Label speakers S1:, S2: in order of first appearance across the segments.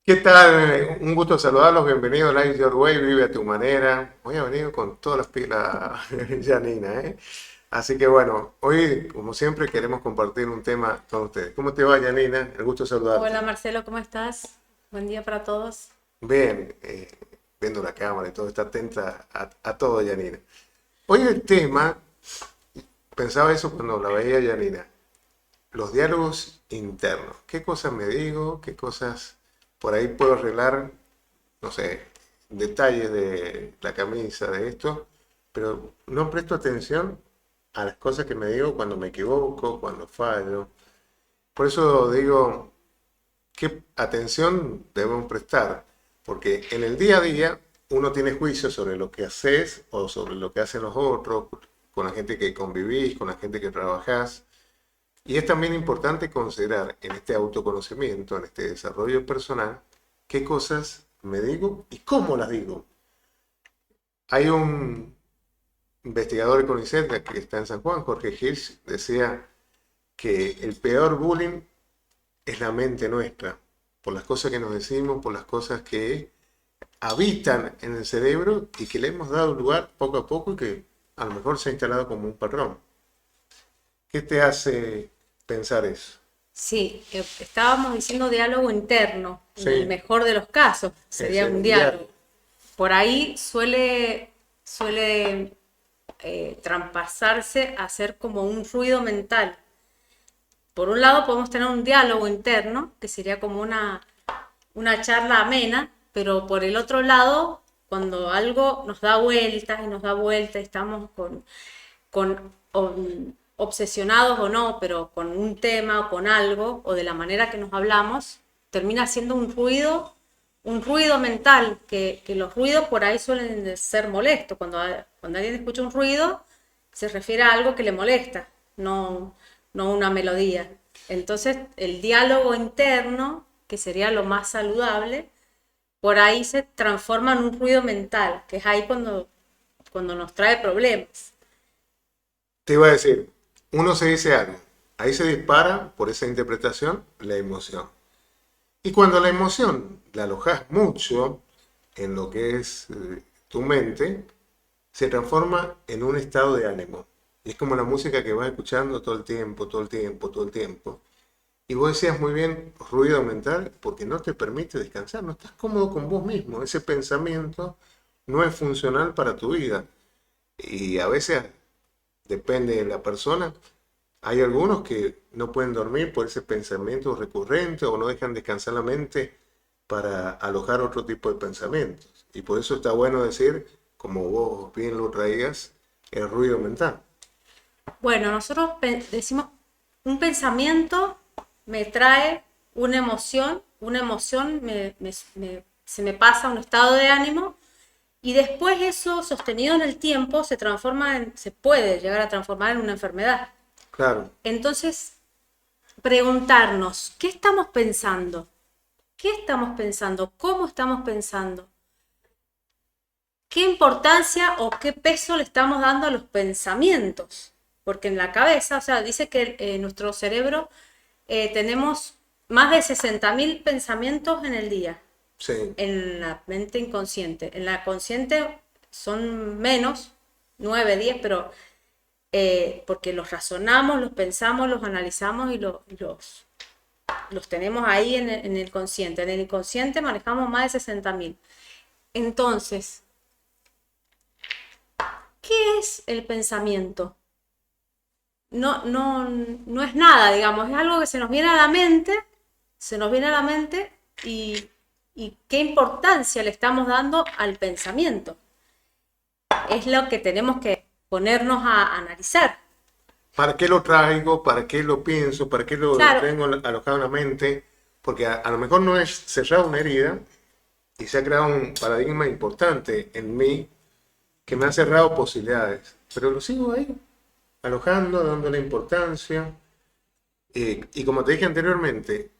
S1: ¿Qué tal? Un gusto saludarlos, bienvenido a Live Your Way, vive a tu manera. Hoy ha venido con todas las pilas Janina, ¿eh? Así que bueno, hoy como siempre queremos compartir un tema con ustedes. ¿Cómo te va, Janina? El gusto de saludarte.
S2: Hola Marcelo, ¿cómo estás? Buen día para todos.
S1: Bien, viendo la cámara y todo, está atenta a todo, Janina. Hoy el tema, pensaba eso cuando la veía Janina, los diálogos internos. ¿Qué cosas me digo? ¿Qué cosas por ahí puedo arreglar? No sé, detalles de la camisa, de esto, pero no presto atención a las cosas que me digo cuando me equivoco, cuando fallo. Por eso digo, ¿qué atención debemos prestar? Porque en el día a día uno tiene juicios sobre lo que haces o sobre lo que hacen los otros, con la gente que convivís, con la gente que trabajás. Y es también importante considerar en este autoconocimiento, en este desarrollo personal, qué cosas me digo y cómo las digo. Hay un investigador de CONICET que está en San Juan, Jorge Hirsch, decía que el peor bullying es la mente nuestra, por las cosas que nos decimos, por las cosas que habitan en el cerebro y que le hemos dado lugar poco a poco y que a lo mejor se ha instalado como un patrón. ¿Qué te hace pensar eso?
S2: Sí, estábamos diciendo diálogo interno, en el
S1: Sí,
S2: mejor de los casos sería
S1: ese
S2: un
S1: diario.
S2: diálogo. Por ahí suele traspasarse a ser como un ruido mental. Por un lado podemos tener un diálogo interno, que sería como una charla amena, pero por el otro lado, cuando algo nos da vueltas y nos da vueltas, estamos con obsesionados o no, pero con un tema o con algo, o de la manera que nos hablamos, termina siendo un ruido mental, que los ruidos por ahí suelen ser molestos. Cuando alguien escucha un ruido, se refiere a algo que le molesta, no, no una melodía. Entonces, el diálogo interno, que sería lo más saludable, por ahí se transforma en un ruido mental, que es ahí cuando nos trae problemas.
S1: Te iba a decir, uno se dice algo, ahí se dispara por esa interpretación la emoción. Y cuando la emoción la alojas mucho en lo que es tu mente, se transforma en un estado de ánimo. Y es como la música que vas escuchando todo el tiempo, todo el tiempo, todo el tiempo. Y vos decías muy bien, ruido mental, porque no te permite descansar, no estás cómodo con vos mismo. Ese pensamiento no es funcional para tu vida. Y a veces, depende de la persona, hay algunos que no pueden dormir por ese pensamiento recurrente o no dejan descansar la mente para alojar otro tipo de pensamientos. Y por eso está bueno decir, como vos bien lo traías, el ruido mental.
S2: Bueno, nosotros decimos, un pensamiento me trae una emoción se me pasa a un estado de ánimo y después eso sostenido en el tiempo se puede llegar a transformar en una enfermedad.
S1: Claro,
S2: Entonces, preguntarnos, ¿qué estamos pensando? ¿Qué estamos pensando? ¿Cómo estamos pensando? ¿Qué importancia o qué peso le estamos dando a los pensamientos? Porque en la cabeza, o sea, dice que en nuestro cerebro tenemos más de 60.000 pensamientos en el día,
S1: sí.
S2: en la mente inconsciente. En la consciente son menos, 9, 10, pero porque los razonamos, los pensamos, los analizamos y los tenemos ahí en el consciente. En el inconsciente manejamos más de 60.000. Entonces, ¿qué es el pensamiento? No es nada, digamos, es algo que se nos viene a la mente, se nos viene a la mente y qué importancia le estamos dando al pensamiento. Es lo que tenemos que ponernos a analizar.
S1: ¿Para qué lo traigo? ¿Para qué lo pienso? ¿Para qué lo
S2: Claro,
S1: tengo alojado en la mente? Porque a lo mejor no es cerrar una herida y se ha creado un paradigma importante en mí que me ha cerrado posibilidades. Pero lo sigo ahí, alojando, dándole importancia. Y como te dije anteriormente,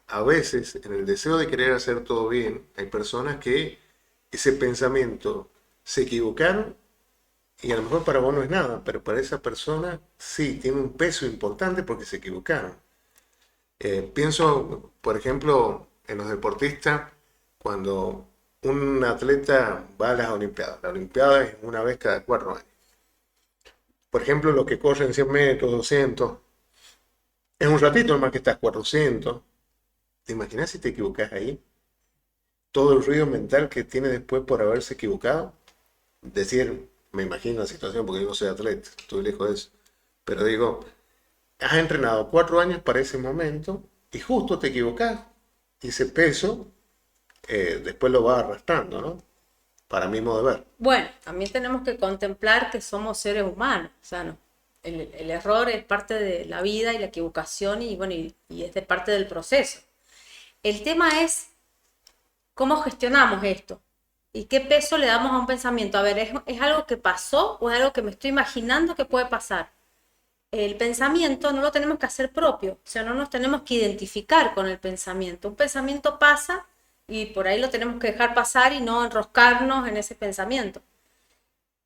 S1: a veces en el deseo de querer hacer todo bien, hay personas que ese pensamiento se equivocaron y a lo mejor para vos no es nada, pero para esa persona sí, tiene un peso importante porque se equivocaron. Pienso, por ejemplo, en los deportistas, cuando un atleta va a las Olimpiadas. La Olimpiada es una vez cada 4 años. Por ejemplo, los que corren 100 metros, 200, es un ratito más que estás 400. ¿Te imaginas si te equivocas ahí? Todo el ruido mental que tiene después por haberse equivocado. Decir, me imagino la situación porque yo no soy atleta, estoy lejos de eso. Pero digo, has entrenado 4 años para ese momento y justo te equivocas. Y ese peso después lo va arrastrando, ¿no? Para mi modo de ver.
S2: Bueno, también tenemos que contemplar que somos seres humanos, o sea, no, el error es parte de la vida y la equivocación y bueno, y es de parte del proceso. El tema es cómo gestionamos esto y qué peso le damos a un pensamiento. A ver, ¿es algo que pasó o es algo que me estoy imaginando que puede pasar? El pensamiento no lo tenemos que hacer propio, o sea, no nos tenemos que identificar con el pensamiento. Un pensamiento pasa y por ahí lo tenemos que dejar pasar y no enroscarnos en ese pensamiento.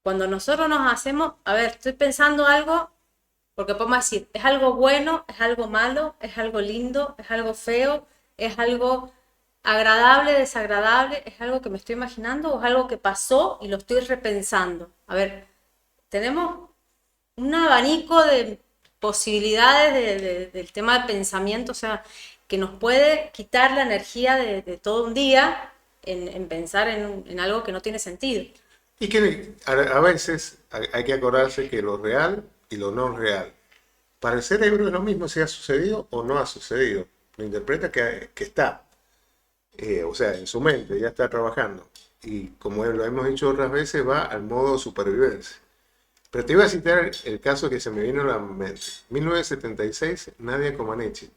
S2: Cuando nosotros nos hacemos, a ver, estoy pensando algo, porque podemos decir, es algo bueno, es algo malo, es algo lindo, es algo feo, es algo agradable, desagradable, es algo que me estoy imaginando o es algo que pasó y lo estoy repensando. A ver, tenemos un abanico de posibilidades del tema del pensamiento, o sea, que nos puede quitar la energía de todo un día en pensar en algo que no tiene sentido.
S1: Y que a veces hay que acordarse que lo real y lo no real. Para el cerebro es lo mismo si ha sucedido o no ha sucedido. Lo interpreta que está, o sea, en su mente, ya está trabajando. Y como lo hemos dicho otras veces, va al modo supervivencia. Pero te iba a citar el caso que se me vino a la mente. 1976, Nadia Comaneci,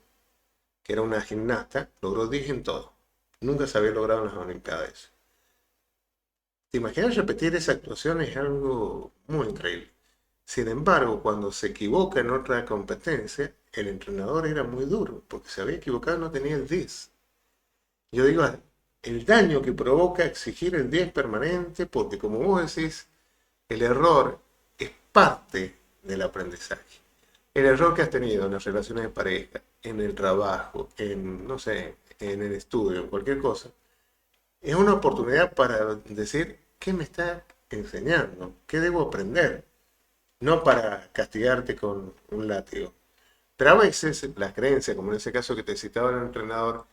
S1: que era una gimnasta, logró 10 en todo. Nunca se había logrado en las Olimpiadas. ¿Te imaginas repetir esa actuación? Es algo muy increíble. Sin embargo, cuando se equivoca en otra competencia, el entrenador era muy duro, porque se había equivocado, no tenía el 10. Yo digo, el daño que provoca exigir el 10 permanente, porque como vos decís, el error es parte del aprendizaje. El error que has tenido en las relaciones de pareja, en el trabajo, en, no sé, en el estudio, en cualquier cosa, es una oportunidad para decir, ¿qué me está enseñando? ¿Qué debo aprender? No para castigarte con un látigo. Pero a veces las creencias, como en ese caso que te citaba el entrenador,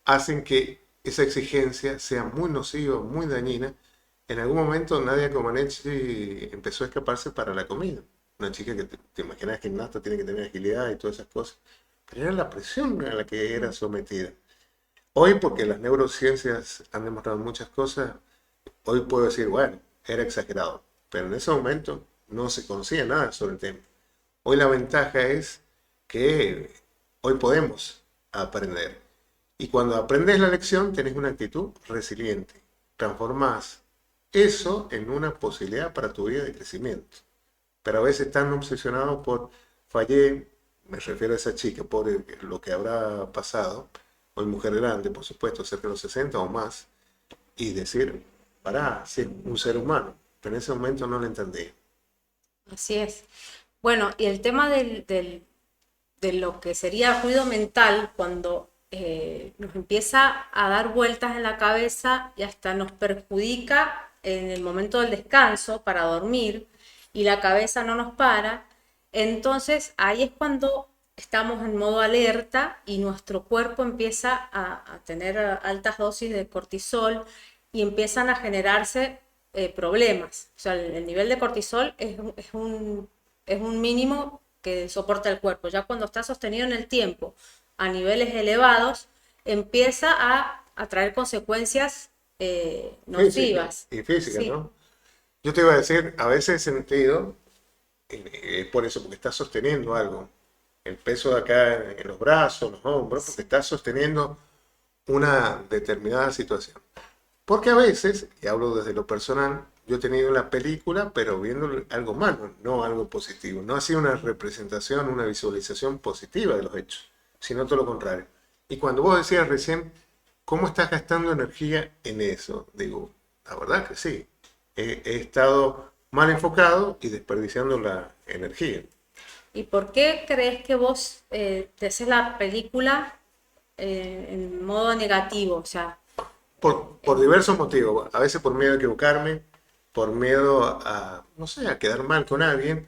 S1: hacen que esa exigencia sea muy nociva, muy dañina. En algún momento Nadia Comaneci empezó a escaparse para la comida. Una chica que te imaginas gimnasta, tiene que tener agilidad y todas esas cosas. Pero era la presión a la que era sometida. Hoy, porque las neurociencias han demostrado muchas cosas, hoy puedo decir, bueno, era exagerado. Pero en ese momento no se conocía nada sobre el tema. Hoy la ventaja es que hoy podemos aprender. Y cuando aprendes la lección, tenés una actitud resiliente. Transformás eso en una posibilidad para tu vida de crecimiento. Pero a veces están obsesionados por fallé, me refiero a esa chica, por lo que habrá pasado, hoy mujer grande, por supuesto, cerca de los 60 o más, y decir, pará, sí, un ser humano. Pero en ese momento no lo entendí.
S2: Así es. Bueno, y el tema de lo que sería ruido mental, cuando nos empieza a dar vueltas en la cabeza y hasta nos perjudica en el momento del descanso para dormir y la cabeza no nos para, entonces ahí es cuando estamos en modo alerta y nuestro cuerpo empieza a tener altas dosis de cortisol y empiezan a generarse problemas. O sea, el nivel de cortisol es un mínimo que soporta el cuerpo. Ya cuando está sostenido en el tiempo a niveles elevados, empieza a traer consecuencias
S1: Física
S2: nocivas.
S1: y física,
S2: Sí,
S1: ¿no? Yo te iba a decir, a veces he sentido, es por eso, porque estás sosteniendo algo. El peso de acá en los brazos, los hombros, porque estás sosteniendo una determinada situación. Porque a veces, y hablo desde lo personal, yo he tenido la película, pero viendo algo malo, no algo positivo. No ha sido una representación, una visualización positiva de los hechos, sino todo lo contrario. Y cuando vos decías recién, ¿cómo estás gastando energía en eso? Digo, la verdad que sí. He estado mal enfocado y desperdiciando la energía.
S2: ¿y por qué crees que vos te haces la película en modo negativo, o sea,
S1: Por diversos motivos. A veces por miedo a equivocarme, por miedo a, no sé, a quedar mal con alguien.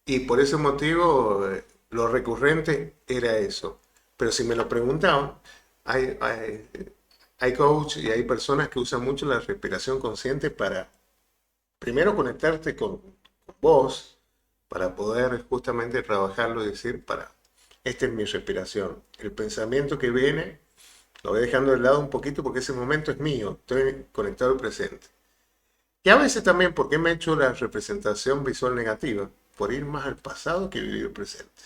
S1: Y por ese motivo, lo recurrente era eso. Pero si me lo preguntaban, hay, hay, hay coach y hay personas que usan mucho la respiración consciente para, primero, conectarte con vos, para poder justamente trabajarlo y decir, esta es mi respiración. El pensamiento que viene, lo voy dejando de lado un poquito porque ese momento es mío, estoy conectado al presente. Y a veces también, ¿por qué me he hecho la representación visual negativa? Por ir más al pasado que vivir el presente.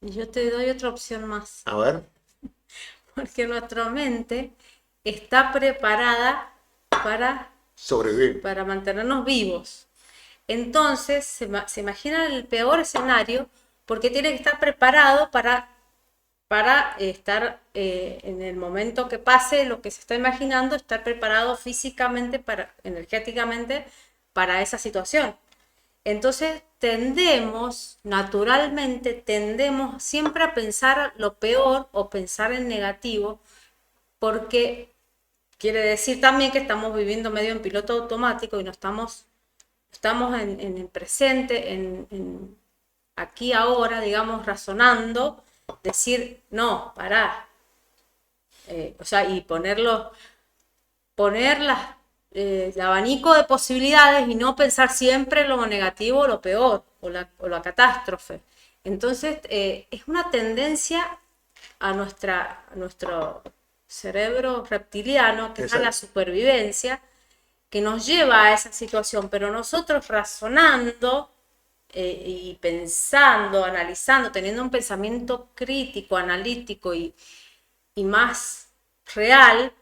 S2: y yo te doy otra opción más,
S1: A ver,
S2: porque nuestra mente está preparada para,
S1: sobrevivir.
S2: para mantenernos vivos. Entonces, se imagina el peor escenario porque tiene que estar preparado para estar en el momento que pase lo que se está imaginando, estar preparado físicamente, energéticamente, para esa situación. Entonces naturalmente tendemos siempre a pensar lo peor o pensar en negativo, porque quiere decir también que estamos viviendo medio en piloto automático y no estamos en el presente, aquí ahora, digamos, razonando, decir, no, pará. O sea, y poner el abanico de posibilidades y no pensar siempre en lo negativo, lo peor o la catástrofe. Entonces, es una tendencia a nuestro cerebro reptiliano, que es a la
S1: Exacto.
S2: supervivencia, que nos lleva a esa situación, pero nosotros razonando y pensando, analizando, teniendo un pensamiento crítico, analítico y más real,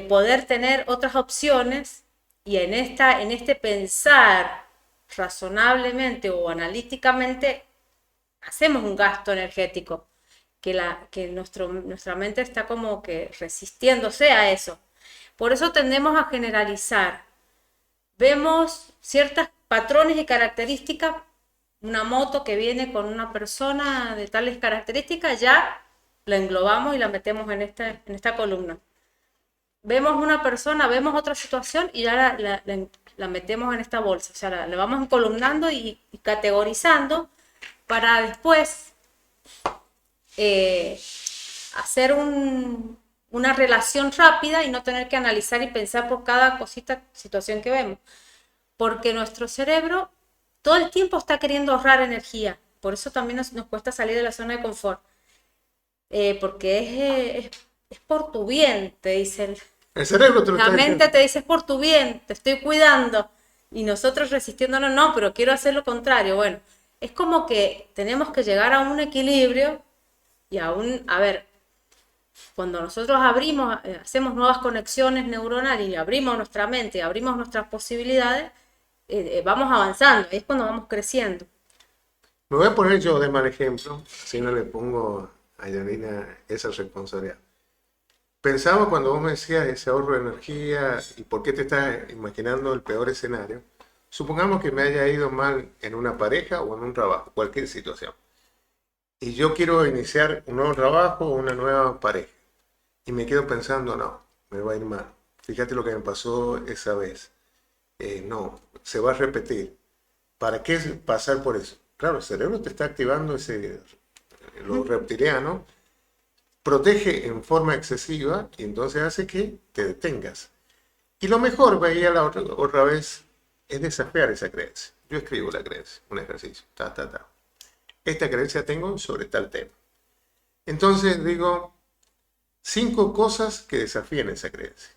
S2: poder tener otras opciones y en este pensar razonablemente o analíticamente hacemos un gasto energético que nuestra mente está como que resistiéndose a eso. Por eso tendemos a generalizar. Vemos ciertos patrones y características, una moto que viene con una persona de tales características, ya la englobamos y la metemos en esta columna. Vemos una persona, vemos otra situación y ya la metemos en esta bolsa. O sea, la vamos encolumnando y categorizando para después hacer una relación rápida y no tener que analizar y pensar por cada situación que vemos. Porque nuestro cerebro todo el tiempo está queriendo ahorrar energía. Por eso también nos cuesta salir de la zona de confort. Porque es por tu bien, te dice
S1: El cerebro te lo
S2: la
S1: está
S2: mente
S1: diciendo.
S2: te dice, es por tu bien, te estoy cuidando. Y nosotros resistiéndonos, no, pero quiero hacer lo contrario. Bueno, es como que tenemos que llegar a un equilibrio y a ver, cuando nosotros hacemos nuevas conexiones neuronales y abrimos nuestra mente, abrimos nuestras posibilidades, vamos avanzando, es cuando vamos creciendo.
S1: Me voy a poner yo de mal ejemplo, si no le pongo a Yanina esa responsabilidad. Pensaba cuando vos me decías ese ahorro de energía y por qué te estás imaginando el peor escenario. Supongamos que me haya ido mal en una pareja o en un trabajo, cualquier situación. Y yo quiero iniciar un nuevo trabajo o una nueva pareja. Y me quedo pensando, no, me va a ir mal. Fíjate lo que me pasó esa vez. No, se va a repetir. ¿Para qué pasar por eso? Claro, el cerebro te está activando lo reptiliano, protege en forma excesiva y entonces hace que te detengas. Y lo mejor, veía la otra vez, es desafiar esa creencia. Yo escribo la creencia, un ejercicio, ta. Esta creencia tengo sobre tal tema. Entonces digo, 5 cosas que desafíen esa creencia.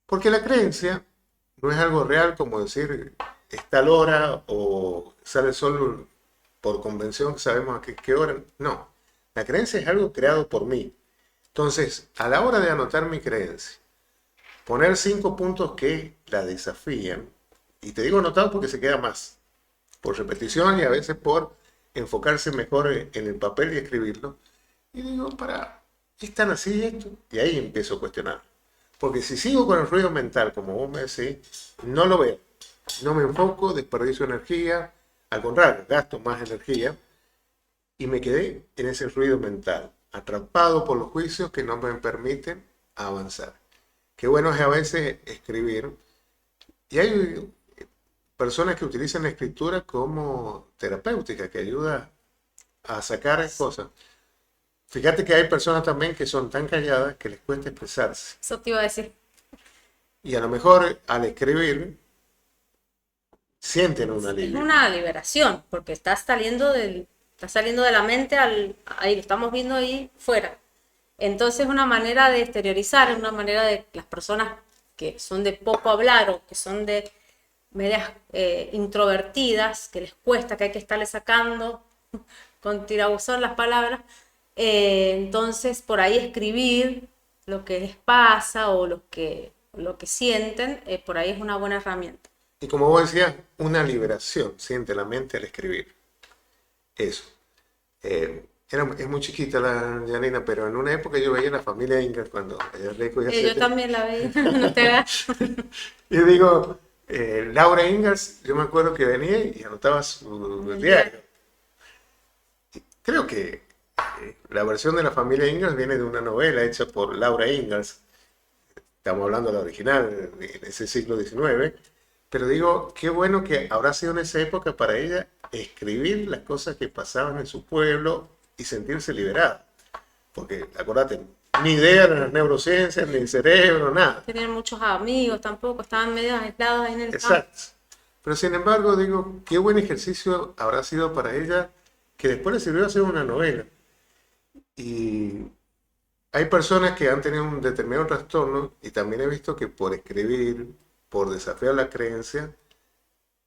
S1: Porque la creencia no es algo real como decir es tal hora o sale el sol por convención, sabemos a qué hora. No, la creencia es algo creado por mí. Entonces, a la hora de anotar mi creencia, poner 5 puntos que la desafían, y te digo anotado porque se queda más, por repetición y a veces por enfocarse mejor en el papel y escribirlo. Y digo, ¿es tan así esto? Y ahí empiezo a cuestionar. Porque si sigo con el ruido mental, como vos me decís, no lo veo. No me enfoco, desperdicio energía, al contrario, gasto más energía y me quedé en ese ruido mental. atrapado por los juicios que no me permiten avanzar. Qué bueno es a veces escribir. Y hay personas que utilizan la escritura como terapéutica, que ayuda a sacar cosas. Fíjate que hay personas también que son tan calladas que les cuesta expresarse.
S2: Eso te iba a decir.
S1: Y a lo mejor al escribir sienten un
S2: Es
S1: alivio.
S2: una liberación, porque está saliendo de la mente ahí lo estamos viendo ahí fuera. Entonces es una manera de exteriorizar, es una manera de las personas que son de poco hablar o que son de medias introvertidas, que les cuesta, que hay que estarle sacando con tirabuzón las palabras. Entonces por ahí escribir lo que les pasa o lo que sienten, por ahí es una buena herramienta.
S1: Y como vos decías, una liberación siente la mente al escribir. Eso. Es muy chiquita la Janina, pero en una época yo veía la familia Ingalls cuando ella rico y
S2: Yo también la veía, no te hagas.
S1: Y digo, Laura Ingalls, yo me acuerdo que venía y anotaba su diario. Creo que la versión de la familia Ingalls viene de una novela hecha por Laura Ingalls. Estamos hablando de la original, en ese siglo XIX. Pero digo, qué bueno que habrá sido en esa época para ella escribir las cosas que pasaban en su pueblo y sentirse liberada. Porque, acuérdate, ni idea de las neurociencias, ni el cerebro, nada.
S2: Tenían muchos amigos tampoco, estaban medio aislados ahí en el campo.
S1: Exacto. Pero sin embargo, digo, qué buen ejercicio habrá sido para ella que después le sirvió a hacer una novela. Y hay personas que han tenido un determinado trastorno y también he visto que por escribir, por desafiar la creencia,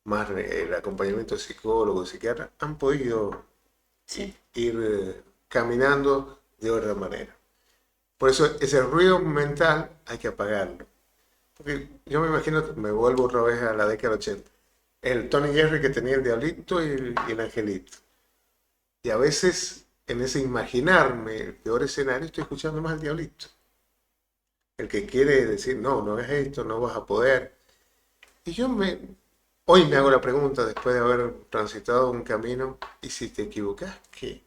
S1: más el acompañamiento de psicólogos, psiquiatras, han podido
S2: Sí.
S1: ir caminando de otra manera. Por eso ese ruido mental hay que apagarlo. Porque yo me imagino, me vuelvo otra vez a la década del 80. El Tony Jerry que tenía el diablito y el angelito. Y a veces en ese imaginarme el peor escenario estoy escuchando más al diablito. El que quiere decir, no, no hagas esto, no vas a poder. Y hoy me hago la pregunta, después de haber transitado un camino, ¿y si te equivocas, qué?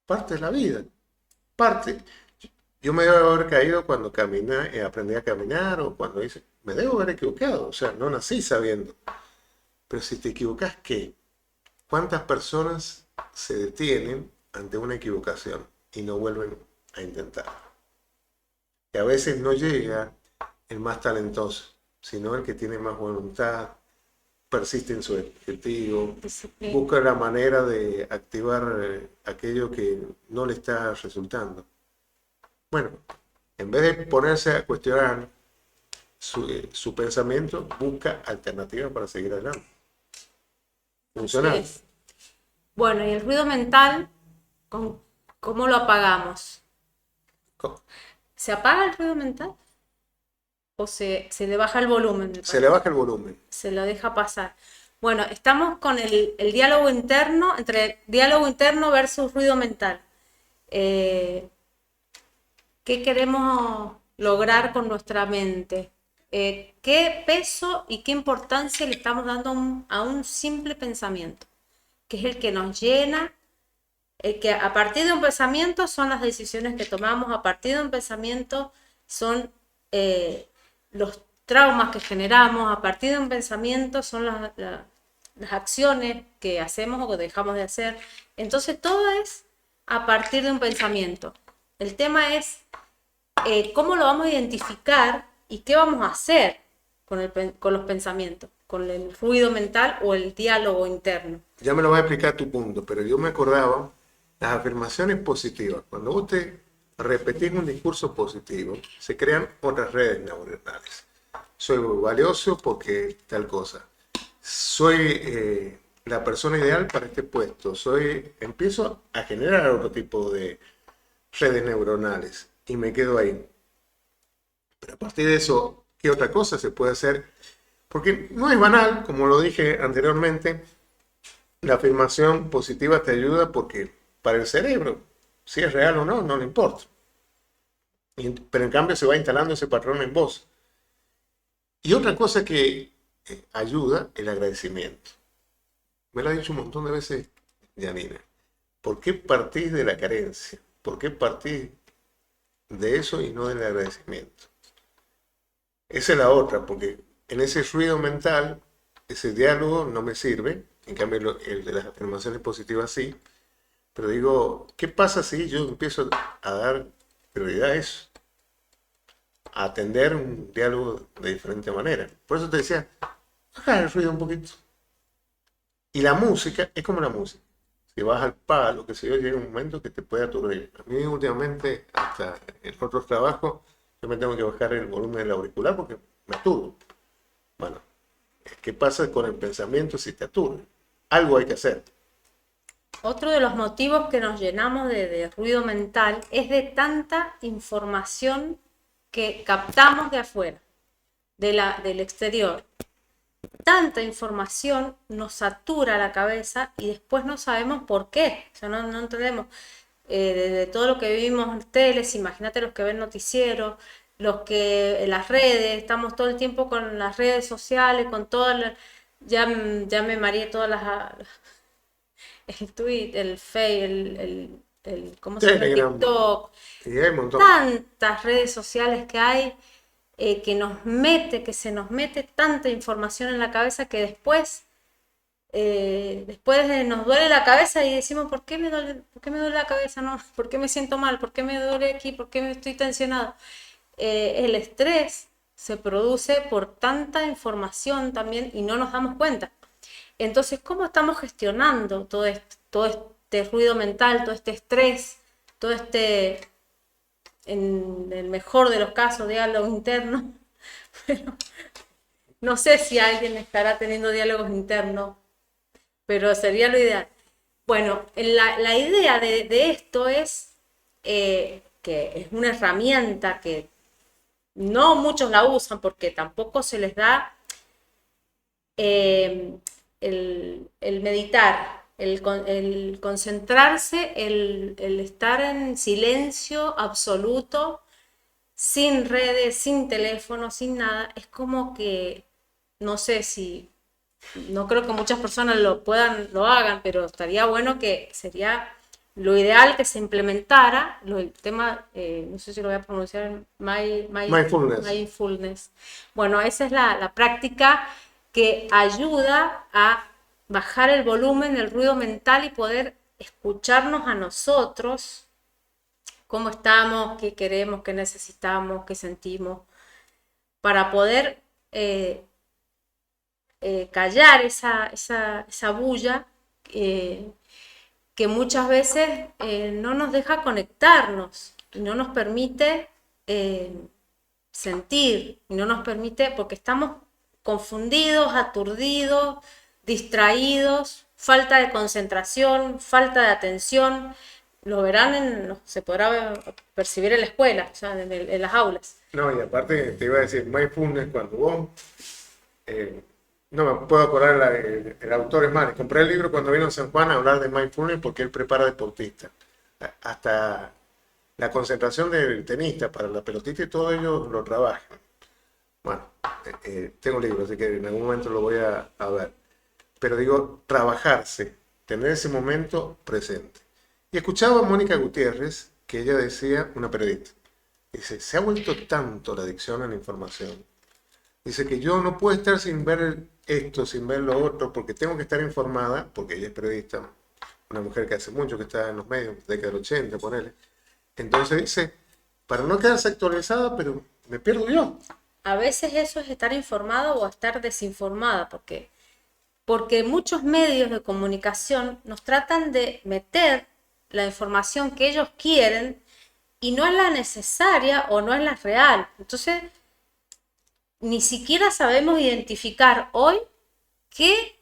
S1: Parte de la vida, parte. Yo me debo haber caído cuando aprendí a caminar o cuando hice, me debo haber equivocado, o sea, no nací sabiendo. Pero si te equivocas, ¿qué? ¿Cuántas personas se detienen ante una equivocación y no vuelven a intentar? Y a veces no llega el más talentoso, sino el que tiene más voluntad, persiste en su objetivo,
S2: Disciplina.
S1: busca la manera de activar aquello que no le está resultando. Bueno, en vez de ponerse a cuestionar su pensamiento, busca alternativas para seguir adelante. Funciona.
S2: Así es. Bueno, y el ruido mental, ¿cómo lo apagamos? ¿Se apaga el ruido mental? ¿O se le baja el volumen?
S1: Se le baja el volumen.
S2: Se lo deja pasar. Bueno, estamos con el diálogo interno, entre diálogo interno versus ruido mental. ¿Qué queremos lograr con nuestra mente? ¿Qué peso y qué importancia le estamos dando a un simple pensamiento? Que es el que nos llena, el que a partir de un pensamiento son las decisiones que tomamos, a partir de un pensamiento son los traumas que generamos, a partir de un pensamiento son las acciones que hacemos o que dejamos de hacer. Entonces todo es a partir de un pensamiento. El tema es cómo lo vamos a identificar y qué vamos a hacer con los pensamientos, con el ruido mental o el diálogo interno.
S1: Ya me lo vas a explicar tu punto, pero yo me acordaba las afirmaciones positivas. Cuando vos te repetís un discurso positivo, se crean otras redes neuronales. Soy valioso porque tal cosa. Soy la persona ideal para este puesto. Empiezo a generar otro tipo de redes neuronales y me quedo ahí. Pero a partir de eso, ¿qué otra cosa se puede hacer? Porque no es banal, como lo dije anteriormente, la afirmación positiva te ayuda porque para el cerebro, si es real o no, no le importa. Pero en cambio se va instalando ese patrón en vos. Y otra cosa que ayuda, el agradecimiento. Me lo ha dicho un montón de veces Janina. ¿por qué partís de la carencia? ¿Por qué partís de eso y no del agradecimiento? Esa es la otra, porque en ese ruido mental, ese diálogo no me sirve, en cambio el de las afirmaciones positivas sí, pero digo, ¿qué pasa si yo empiezo a dar prioridad a eso? A atender un diálogo de diferente manera. Por eso te decía, baja el ruido un poquito. Y la música es como la música. Si vas al palo, que se yo, llega un momento que te puede aturdir. A mí últimamente, hasta en otros trabajos, yo me tengo que bajar el volumen del auricular porque me aturdo. Bueno, ¿qué pasa con el pensamiento si te aturde? Algo hay que hacer.
S2: Otro de los motivos que nos llenamos de ruido mental es de tanta información que captamos de afuera, del exterior. Tanta información nos satura la cabeza y después no sabemos por qué. O sea, no entendemos. De todo lo que vivimos en teles, imagínate los que ven noticieros, los que en las redes, estamos todo el tiempo con las redes sociales, con todas las, ya me mareé todas las, el tweet, el Face, ¿cómo se llama? El
S1: Telegram,
S2: TikTok,
S1: y hay un montón.
S2: tantas redes sociales que hay que se nos mete tanta información en la cabeza que después nos duele la cabeza y decimos, por qué me duele la cabeza? ¿No? ¿Por qué me siento mal? ¿Por qué me duele aquí? ¿Por qué me estoy tensionado? El estrés se produce por tanta información también y no nos damos cuenta. Entonces, ¿cómo estamos gestionando todo este ruido mental, todo este estrés, todo este, en el mejor de los casos, diálogo interno? Pero no sé si alguien estará teniendo diálogos internos, pero sería lo ideal. Bueno, la idea de esto es que es una herramienta que no muchos la usan porque tampoco se les da el meditar, el concentrarse, el estar en silencio absoluto, sin redes, sin teléfono, sin nada. Es como que, no sé si, no creo que muchas personas lo hagan, pero estaría bueno que sería lo ideal que se implementara el tema, no sé si lo voy a pronunciar, mindfulness. Bueno, esa es la práctica que ayuda a bajar el volumen, el ruido mental y poder escucharnos a nosotros, cómo estamos, qué queremos, qué necesitamos, qué sentimos, para poder callar esa bulla que muchas veces no nos deja conectarnos y no nos permite sentir, y no nos permite, porque estamos confundidos, aturdidos, distraídos, falta de concentración, falta de atención. Lo verán, se podrá percibir en la escuela, o sea, en las aulas.
S1: No, y aparte te iba a decir, mindfulness, cuando vos, no me puedo acordar, el autor es más, compré el libro cuando vino a San Juan a hablar de mindfulness porque él prepara deportistas. Hasta la concentración del tenista para la pelotita y todo ello lo trabajan. Bueno, tengo un libro, así que en algún momento lo voy a ver. Pero digo, trabajarse, tener ese momento presente. Y escuchaba a Mónica Gutiérrez, que ella decía, una periodista, dice, se ha vuelto tanto la adicción a la información. Dice que yo no puedo estar sin ver esto, sin ver lo otro, porque tengo que estar informada, porque ella es periodista, una mujer que hace mucho que está en los medios, década del 80, ponele. Entonces dice, para no quedarse actualizada, pero me pierdo yo.
S2: A veces eso es estar informado o estar desinformada, porque muchos medios de comunicación nos tratan de meter la información que ellos quieren y no es la necesaria o no es la real. Entonces, ni siquiera sabemos identificar hoy qué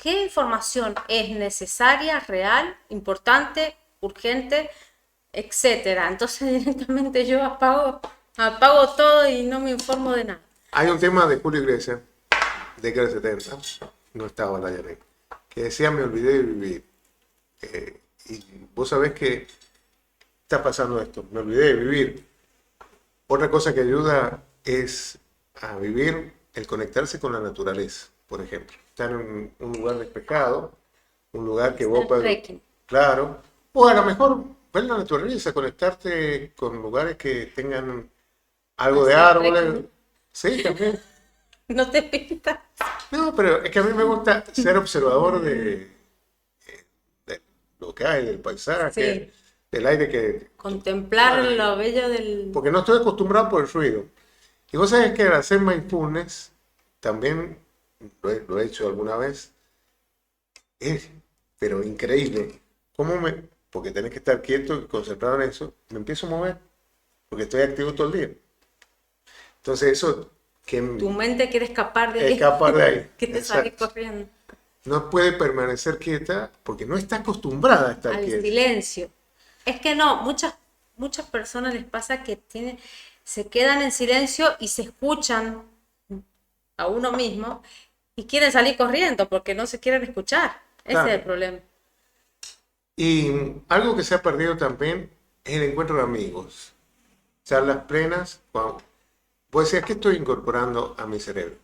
S2: información es necesaria, real, importante, urgente, etcétera. Entonces, directamente yo apago todo y no me informo de nada.
S1: Hay un tema de Julio Iglesias, década del 70, no estaba la Yané, que decía, me olvidé de vivir. Y vos sabés que está pasando esto, me olvidé de vivir. Otra cosa que ayuda es a vivir el conectarse con la naturaleza, por ejemplo. Estar en un lugar despejado, un lugar que vos puedes... Claro, O a lo mejor ver la naturaleza, conectarte con lugares que tengan algo de
S2: Así,
S1: árboles.
S2: trekking.
S1: Sí, también.
S2: No te pinta.
S1: No, pero es que a mí me gusta ser observador de lo que hay, del paisaje,
S2: Sí,
S1: del aire que...
S2: contemplar
S1: Bueno,
S2: lo bello del...
S1: porque no estoy acostumbrado por el ruido. Y vos sabés que al hacer mindfulness, también lo he hecho alguna vez, es, pero increíble. ¿Cómo me...? Porque tenés que estar quieto y concentrado en eso. Me empiezo a mover, porque estoy activo todo el día. Entonces eso que
S2: Tu mente quiere escapar de ahí,
S1: escapar de ahí.
S2: que te sale
S1: Exacto.
S2: corriendo.
S1: No puede permanecer quieta porque no está acostumbrada a estar
S2: Al
S1: quieta.
S2: silencio. Es que no, muchas personas les pasa que se quedan en silencio y se escuchan a uno mismo y quieren salir corriendo porque no se quieren escuchar. Ese es el
S1: Claro.
S2: problema.
S1: Y algo que se ha perdido también es el encuentro de amigos. Charlas plenas. Vos decías, ¿qué estoy incorporando a mi cerebro?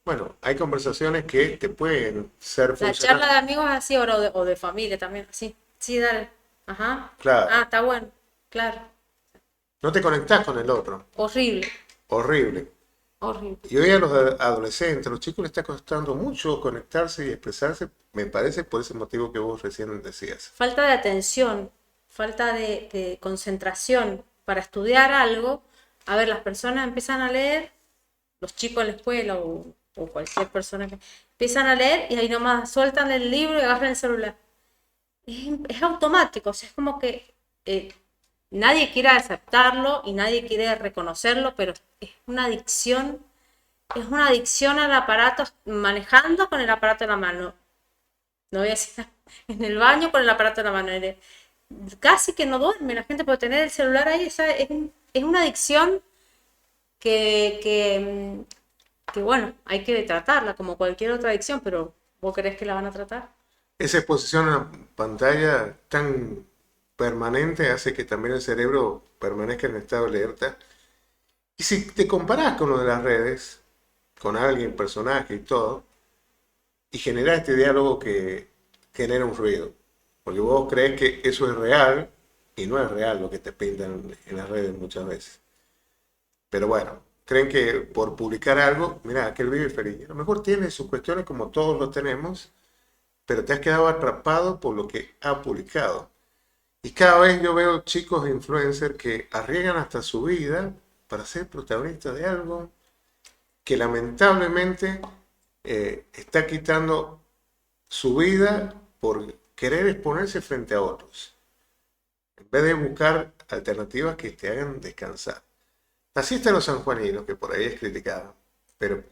S1: Bueno, hay conversaciones que te pueden ser
S2: La charla
S1: funcionales.
S2: de amigos así o de familia también, así. Sí, dale. Ajá.
S1: Claro,
S2: Ah, está bueno. Claro.
S1: no te conectás con el otro.
S2: Horrible.
S1: Horrible.
S2: Horrible.
S1: Y hoy a los adolescentes, a los chicos les está costando mucho conectarse y expresarse, me parece, por ese motivo que vos recién decías.
S2: Falta de atención, falta de concentración para estudiar algo. A ver, las personas empiezan a leer, los chicos en la escuela o cualquier persona que empiezan a leer y ahí nomás sueltan el libro y agarran el celular. Es automático, o sea, es como que nadie quiere aceptarlo y nadie quiere reconocerlo, pero es una adicción al aparato, manejando con el aparato en la mano. No voy a decir en el baño con el aparato en la mano. Casi que no duerme la gente por tener el celular ahí. Es una adicción que, que, que, bueno, hay que tratarla como cualquier otra adicción, pero ¿vos creés que la van a tratar?
S1: Esa exposición a la pantalla tan permanente hace que también el cerebro permanezca en estado de alerta. Y si te comparás con lo de las redes, con alguien, personaje y todo, y generás este diálogo que genera un ruido, porque vos crees que eso es real y no es real lo que te pintan en las redes muchas veces. Pero bueno, creen que por publicar algo, mira, aquel vive feliz. A lo mejor tiene sus cuestiones como todos lo tenemos, pero te has quedado atrapado por lo que ha publicado. Y cada vez yo veo chicos influencers que arriesgan hasta su vida para ser protagonistas de algo que lamentablemente está quitando su vida por querer exponerse frente a otros, en vez de buscar alternativas que te hagan descansar. Así están los sanjuaninos, que por ahí es criticado, pero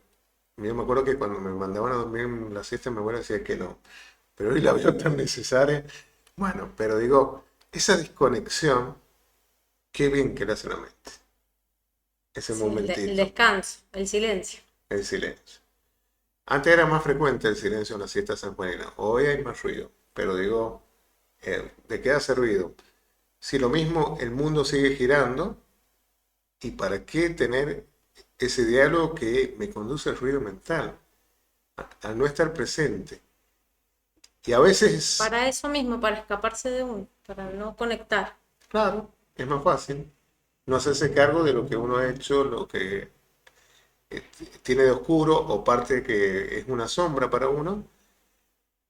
S1: yo me acuerdo que cuando me mandaban a dormir en la siesta mi abuela decía que no, pero hoy la veo tan necesaria. Bueno, pero digo, esa desconexión, qué bien que le hace la mente, ese
S2: Sí, el
S1: momentito,
S2: descanso, el silencio.
S1: el silencio. Antes era más frecuente el silencio en la siesta sanjuanina, hoy hay más ruido, pero digo, ¿de qué hace ruido? Si lo mismo el mundo sigue girando, ¿y para qué tener ese diálogo que me conduce al ruido mental? Al no estar presente. Y a veces,
S2: Para eso mismo, para escaparse de uno, para no conectar.
S1: claro, es más fácil no hacerse cargo de lo que uno ha hecho, lo que tiene de oscuro o parte que es una sombra para uno.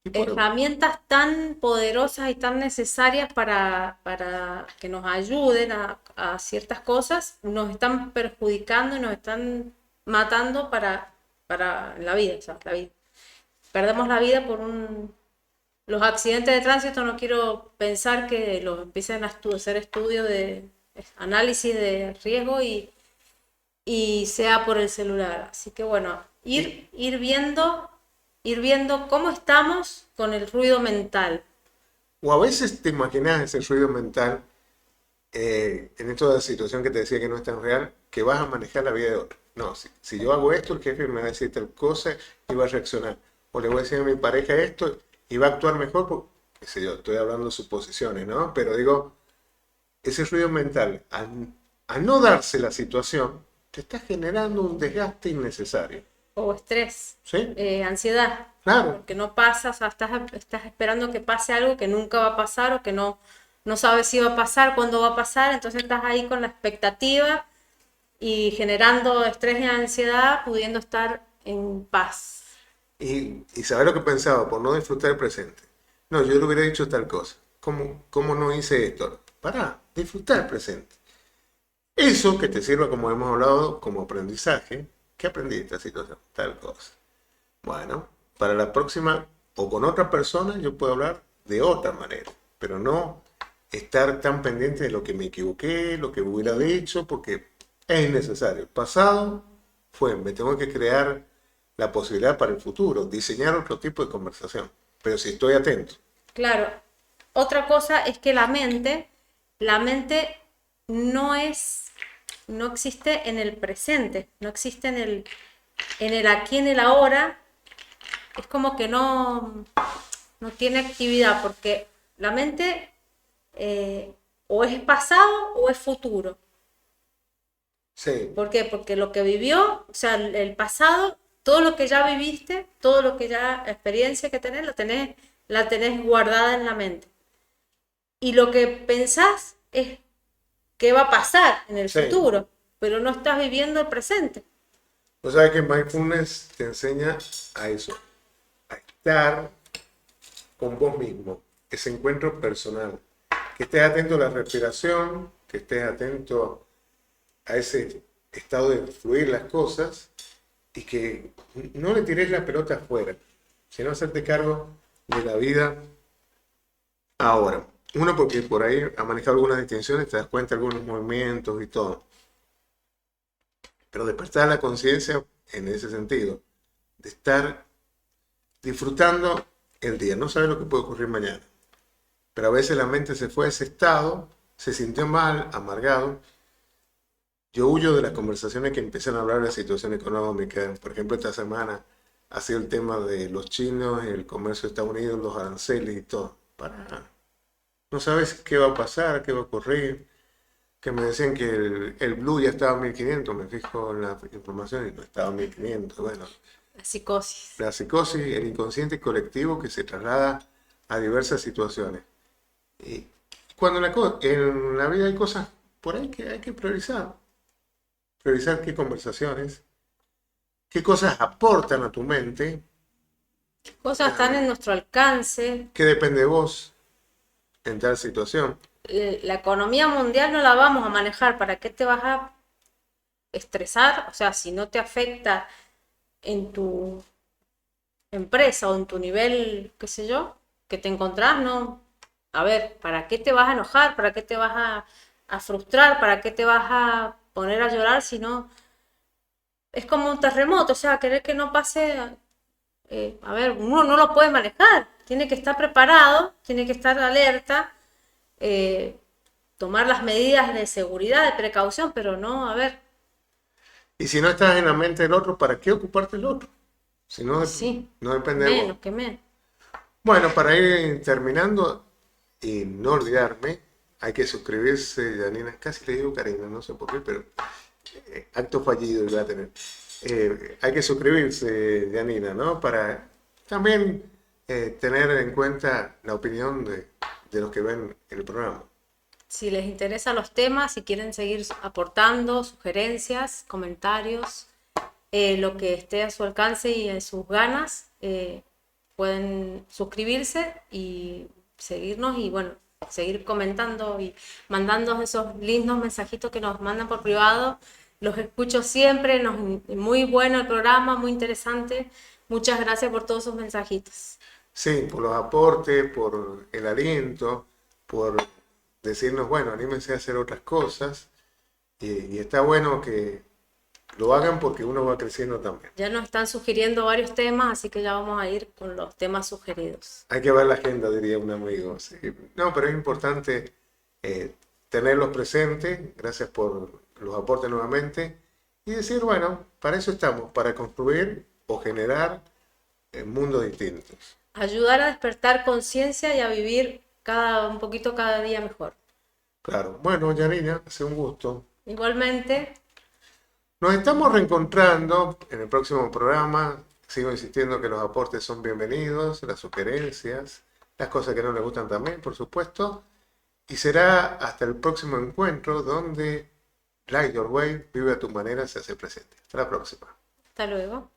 S1: Y por,
S2: Herramientas tan poderosas y tan necesarias para que nos ayuden a ciertas cosas, nos están perjudicando y nos están matando para la vida, o sea, la vida. Perdemos la vida por los accidentes de tránsito. No quiero pensar que los empiecen a hacer estudios de análisis de riesgo y sea por el celular. Así que bueno, ir viendo cómo estamos con el ruido mental.
S1: o a veces te imaginas ese ruido mental en esto de la situación que te decía que no es tan real, que vas a manejar la vida de otro. No, si yo hago esto, el jefe me va a decir tal cosa y va a reaccionar. O le voy a decir a mi pareja esto y va a actuar mejor, porque, qué sé yo, estoy hablando de suposiciones, ¿no? Pero digo, ese ruido mental, al no darse la situación, te está generando un desgaste innecesario.
S2: O estrés,
S1: ¿Sí?
S2: ansiedad,
S1: Claro.
S2: porque no pasa, o sea, estás esperando que pase algo que nunca va a pasar o que no, no sabes si va a pasar, cuándo va a pasar, entonces estás ahí con la expectativa y generando estrés y ansiedad, pudiendo estar en paz.
S1: Y saber lo que pensaba por no disfrutar el presente. No, yo le hubiera dicho tal cosa. ¿Cómo no hice esto? Para disfrutar el presente. Eso que te sirva, como hemos hablado, como aprendizaje. ¿Qué aprendí de esta situación? Tal cosa. Bueno, para la próxima o con otra persona yo puedo hablar de otra manera, pero no estar tan pendiente de lo que me equivoqué, lo que hubiera dicho, porque es innecesario. El pasado fue, me tengo que crear la posibilidad para el futuro, diseñar otro tipo de conversación, pero si estoy atento.
S2: Claro, otra cosa es que la mente no es, no existe en el presente, no existe en el aquí, en el ahora, es como que no tiene actividad, porque la mente o es pasado o es futuro.
S1: Sí,
S2: ¿Por qué? Porque lo que vivió, o sea, el pasado, todo lo que ya viviste, todo lo que ya, experiencia que tenés, la tenés guardada en la mente. Y lo que pensás es qué va a pasar en el
S1: sí.
S2: futuro, pero no estás viviendo el presente.
S1: O sea que mindfulness te enseña a eso, a estar con vos mismo, ese encuentro personal, que estés atento a la respiración, que estés atento a ese estado de fluir las cosas y que no le tires la pelota afuera, sino hacerte cargo de la vida ahora. Uno, porque por ahí ha manejado algunas distinciones, te das cuenta de algunos movimientos y todo. Pero despertar la conciencia en ese sentido, de estar disfrutando el día. No sabes lo que puede ocurrir mañana. Pero a veces la mente se fue a ese estado, se sintió mal, amargado. Yo huyo de las conversaciones que empiezan a hablar de la situación económica. Por ejemplo, esta semana ha sido el tema de los chinos, el comercio de Estados Unidos, los aranceles y todo. Para. No sabes qué va a pasar, qué va a ocurrir. Que me decían que el blue ya estaba a 1500, me fijo en la información y no estaba a 1500. Bueno,
S2: La psicosis.
S1: la psicosis, el inconsciente colectivo que se traslada a diversas situaciones. Y cuando en la vida hay cosas por ahí que hay que priorizar. Priorizar qué conversaciones, qué cosas aportan a tu mente,
S2: Cosas están en nuestro alcance.
S1: qué depende de vos en tal situación.
S2: La economía mundial no la vamos a manejar. ¿Para qué te vas a estresar? O sea, si no te afecta en tu empresa o en tu nivel, qué sé yo, que te encontrás, ¿no? A ver, ¿para qué te vas a enojar? ¿Para qué te vas a frustrar? ¿Para qué te vas a poner a llorar si no? Es como un terremoto, o sea, querer que no pase, a ver, uno no lo puede manejar, tiene que estar preparado, tiene que estar alerta, eh, tomar las medidas de seguridad, de precaución, pero no, a ver,
S1: Y si no estás en la mente del otro, ¿para qué ocuparte del otro? Si no,
S2: sí,
S1: no depende de vos.
S2: menos que menos.
S1: Bueno, para ir terminando y no olvidarme, hay que suscribirse, Janina. Casi le digo Karina, no sé por qué, pero acto fallido iba a tener. Hay que suscribirse, Janina, ¿no? Para también tener en cuenta la opinión de los que ven el programa.
S2: Si les interesan los temas, si quieren seguir aportando sugerencias, comentarios, lo que esté a su alcance y en sus ganas, pueden suscribirse y seguirnos y bueno, seguir comentando y mandando esos lindos mensajitos que nos mandan por privado. Los escucho siempre, muy bueno el programa, muy interesante. Muchas gracias por todos esos mensajitos.
S1: Sí, por los aportes, por el aliento, por decirnos, bueno, anímense a hacer otras cosas. Y está bueno que lo hagan porque uno va creciendo también.
S2: Ya nos están sugiriendo varios temas, así que ya vamos a ir con los temas sugeridos.
S1: Hay que ver la agenda, diría un amigo. Sí. No, pero es importante tenerlos presentes. Gracias por los aportes nuevamente. Y decir, bueno, para eso estamos, para construir o generar mundos distintos.
S2: Ayudar a despertar conciencia y a vivir un poquito cada día mejor.
S1: Claro. Bueno, Yanina, hace un gusto.
S2: Igualmente,
S1: Nos estamos reencontrando en el próximo programa. Sigo insistiendo que los aportes son bienvenidos, las sugerencias, las cosas que no les gustan también, por supuesto. Y será hasta el próximo encuentro donde Light Your Way, vive a tu manera, se hace presente. Hasta la próxima.
S2: Hasta luego.